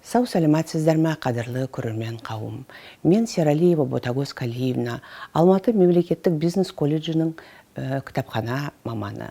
Сау сәлематсыздар ма, қадірлі көрермен қауым. Мен Сералиева Ботагөз Калиевна, Алматы мемлекеттік бизнес колледжінің кітапхана маманы.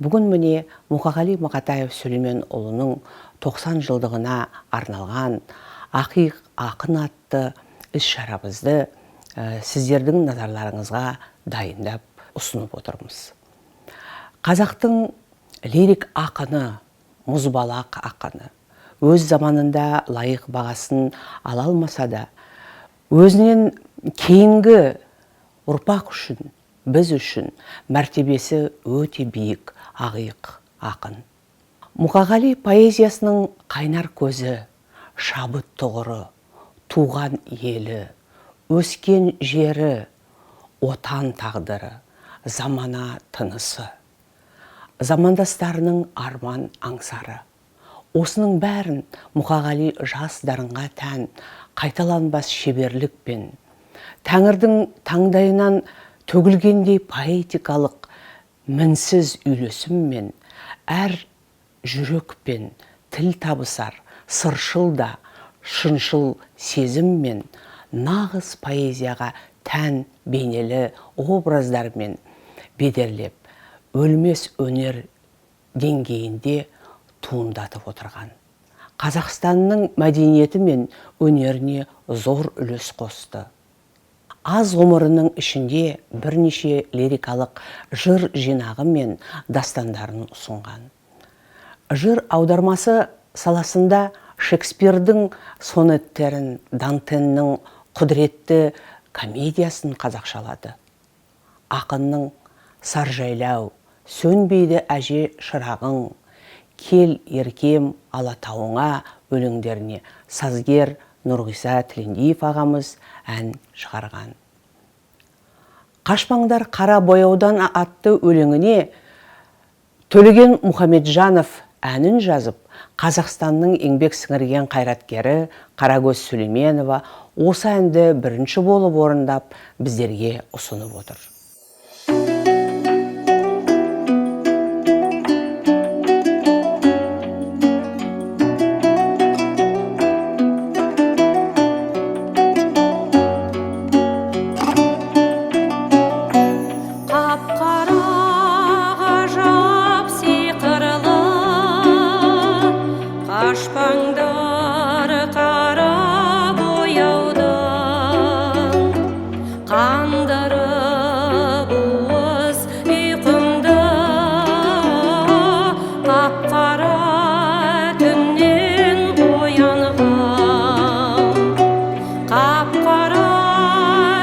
Бүгін міне Мұқағали Мақатаев Сүлейменұлының 90 жылдығына арналған Ақиық, ақын атты іс-шарабызды сіздердің назарларыңызға дайындап ұсынып отырмыз. Қазақтың лирик ақыны, мұзбалақ ақыны өз заманында лайық бағасын ала алмаса да, өзінен кейінгі ұрпақ үшін, біз үшін мәртебесі өте биік ақиық ақын. Мұқағали поэзиясының қайнар көзі, шабыт тұғыры, туған елі, өскен жері, отан тағдыры, замана тынысы, замандастарының арман аңсары. Осының бәрін Мұқағали жас дарынға тән қайталанбас шеберлікпен, Тәңірдің таңдайынан төгілгендей поэтикалық мінсіз үйлесіммен, әр жүрекпен тіл табысар, сыршыл да, шыншыл сезіммен, нағыз поэзияға тән бейнелі образдармен бедерлеп, өлмес өнер деңгейінде туындатып отырған. Қазақстанның мәдениеті мен өнеріне зор үлес қосты. Аз ғұмырының ішінде бірнеше лирикалық жыр жинағы мен дастандарын ұсынған. Жыр аудармасы саласында Шекспирдің сонеттерін, Дантеннің құдіретті комедиясын қазақшалады. Ақынның саржайлау, сөнбейді әже шырағың, кел еркем алатауыңа өлеңдеріне сазгер Нұрғиса Тілендиев ағамыз ән шығарған. Қашпаңдар қара бояудан атты өлеңіне Төлеген Мұхамеджанов әнін жазып, Қазақстанның еңбек сіңірген қайраткері Қарагөз Сүлейменова осы әнді бірінші болып орындап біздерге ұсынып отыр. Қашпаңдар қара бояудан, қандырып уыз ұйқымды, қап-қара түннен оянғам, қап-қара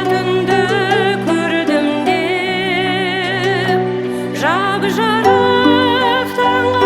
түнді көрдім деп, жап-жарық таңға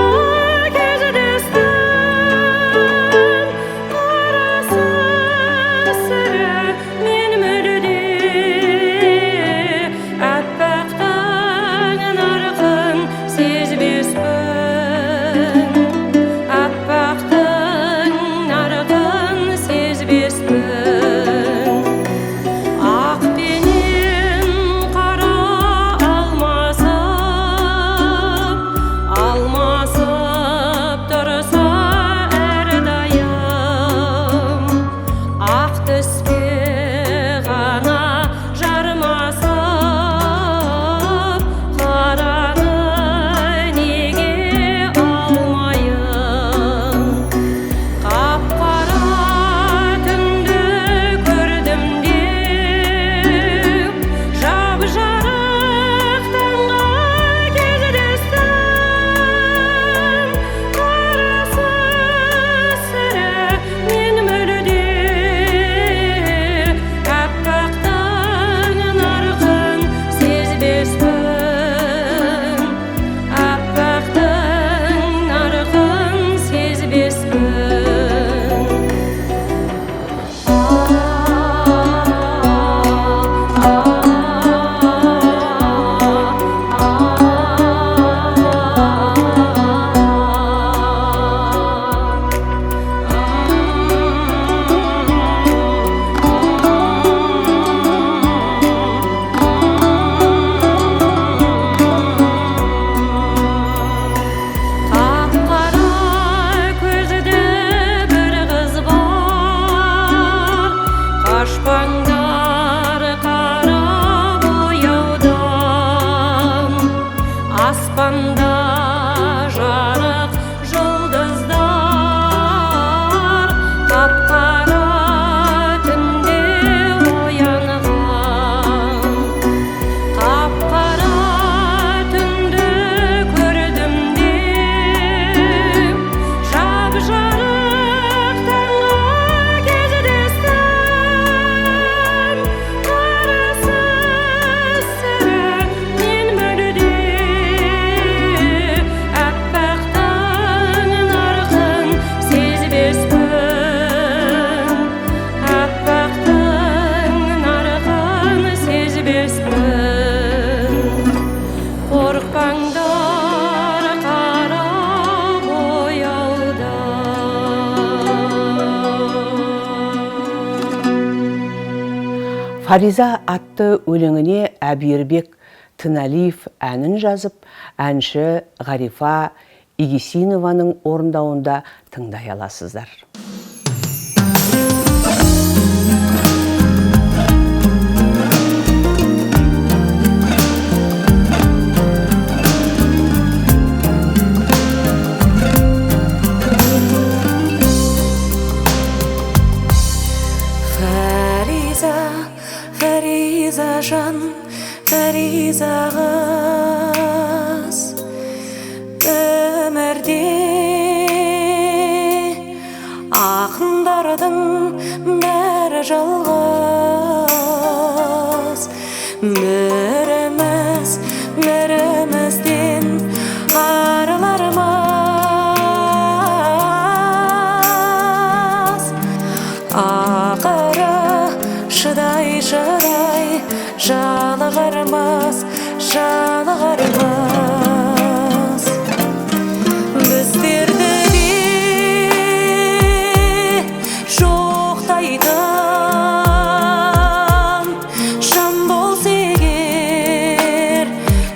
Фариза атты өлеңіне Әбиірбек Тыналиев әнін жазып, әнші Ғарифа Игисинованың орындауында тыңдай аласыздар. Фариза жан, Фариза қыз, өмірде ақындардың бәрі жалғыз. Бірімізден арылармыз. Ақыры шыдай жалығармыз. Біздерді де жоқтайтын жан болса егер,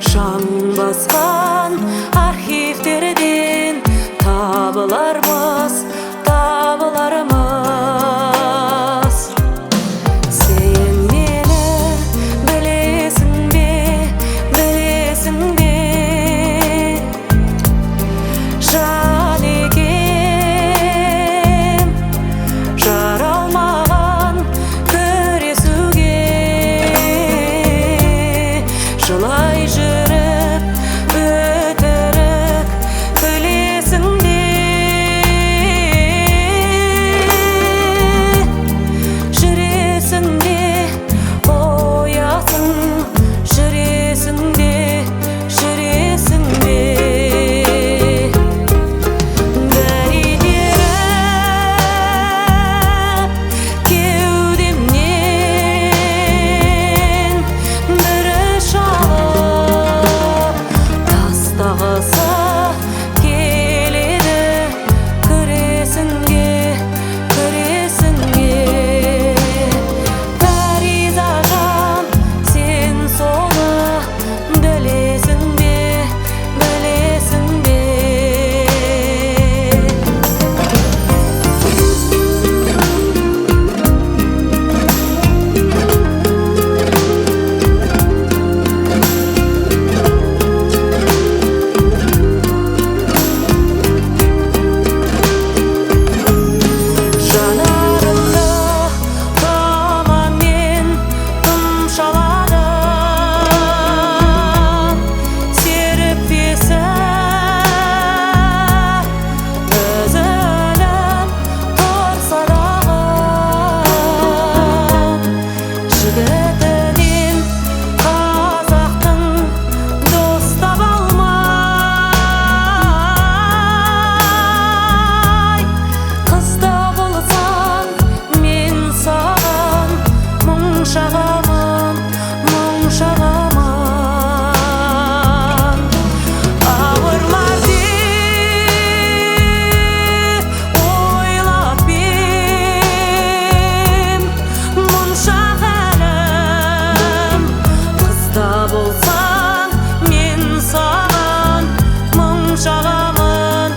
жан басқан архивтерден табылармыз. Сен мені білесің бе? Жан екем, жаралмаған күресуге, жылай жүріп өтірік күлесің бе? Жүресің бе оясың, жүресің бе? Кеудемнен бірі шалып тастағысы келеді, күресінге. Фариза жан, сен соны білесің бе? Жанарымды тұманмен тұмшалады, серіппесі үзіліп тұрса дағы, жігітінен қазақтың дос таба алмай. Қызда болсаң мен саған мұң шағамын. Ауырлар деп ойлап ем, мұнша әлім. Қызда болсаң мен саған мұң шағамын.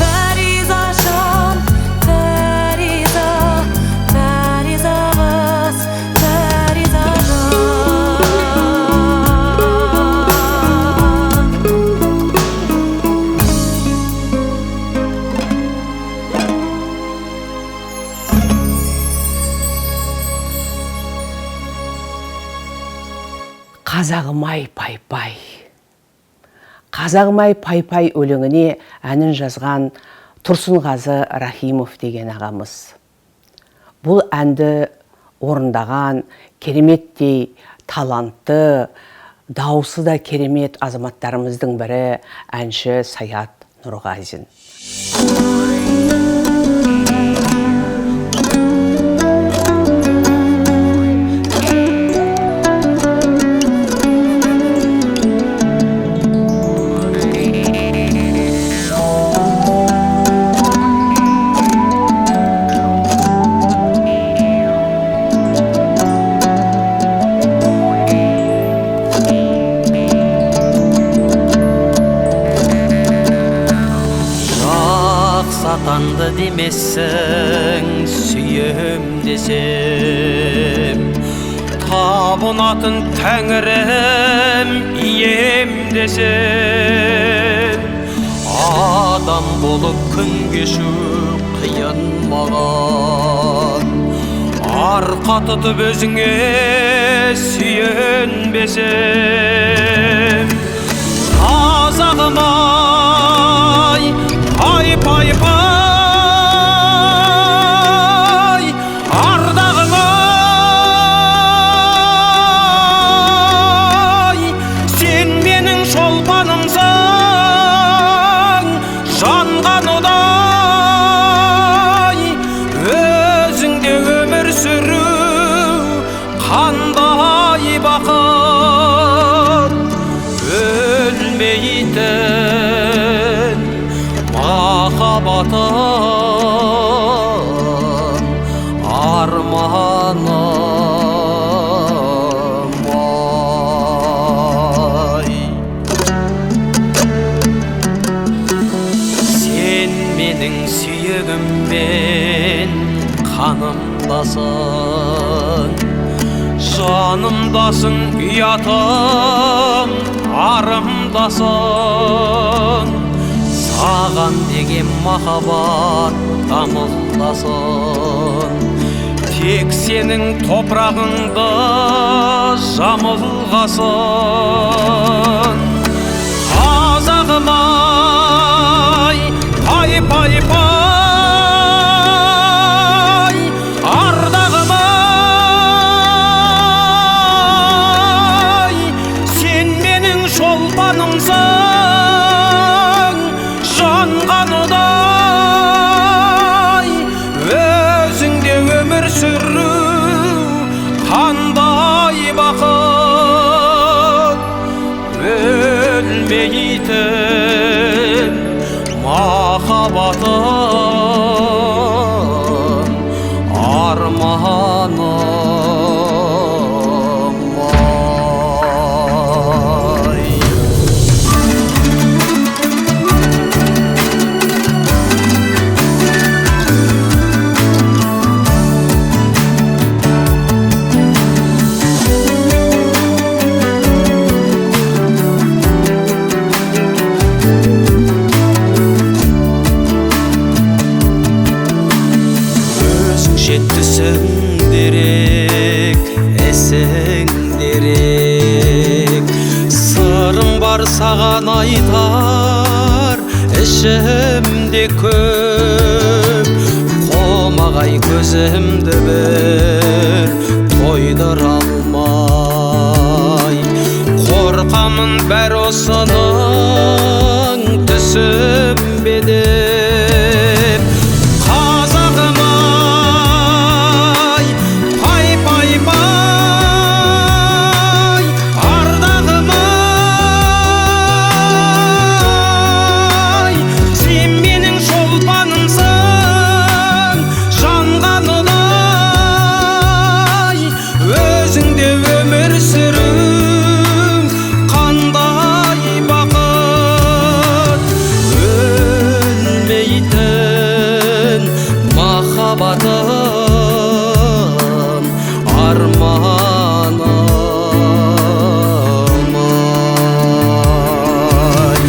Фариза жан, Фариза қыз, Фариза жан. Қазағым-ай пай-пай. Қазағым-ай пай-пай өлеңіне әнін жазған Тұрсынғазы Рахимов деген ағамыз. Бұл әнді орындаған кереметтей талантты, дауысы да керемет азаматтарымыздың бірі әнші Саят Нұрғазин. демессің сүйем десем, табынатын тәңірім ием десем, адам болып күн кешу қиын маған, арқа тұтып өзіңе сүйенбесем, қазағым-ай, пай пай пай, ардағым-ай, сен менің шолпанымсың, жанған удай, өзіңде өмір сүру қандай бақыт, өлмейтін махаббатым, арманым-ай. Сен менің сүйегіммен қанымдасың, жанымдасың, ұятым арымдасың, саған деген махаббат дамылдасын, тек сенің топырағыңды жамылғасын. Қазағым-ай, пай пай пай, ардағым-ай, сен менің шолпанымсың, жанған удай, өзіңде өмір сүру қандай бақыт, өлмейтін махаббатым, арманым-ай. Жетісің дерек, әсің дерек, сырым бар саған айтар, ішімде көп, қомағай көзімді бір тойдыра алмай, қорқамын бәр осының түсінбе деп. Қазағым-ай, пай пай пай, ардағым-ай, сен менің шолпанымсың, жанған удай, өзіңде өмір сүру қандай бақыт, өлмейтін махаббатым, арманым-ай.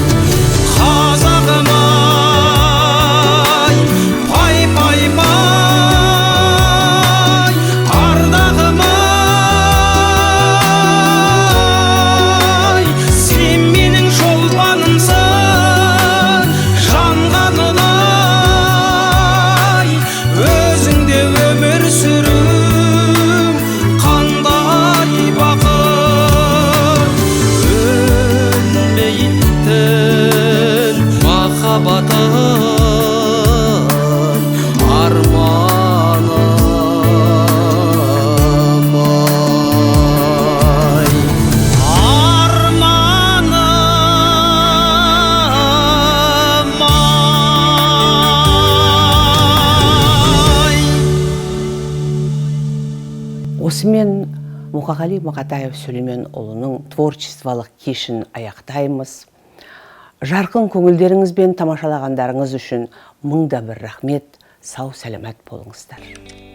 Қазағым-ай, пай пай пай, ардағым-ай, сен менің шолпанымсың, жанған удай, өзіңде өмір сүру қандай бақыт, өлмейтін махаббатым, арманым-ай. Арманым-ай. Осымен Мұқағали Мақатаев Сүлейменұлының творчестволық кешін аяқтаймыз. Жарқын көңілдеріңізбен тамашалағандарыңыз үшін мың да бір рахмет. Сау сәлемет болыңыздар.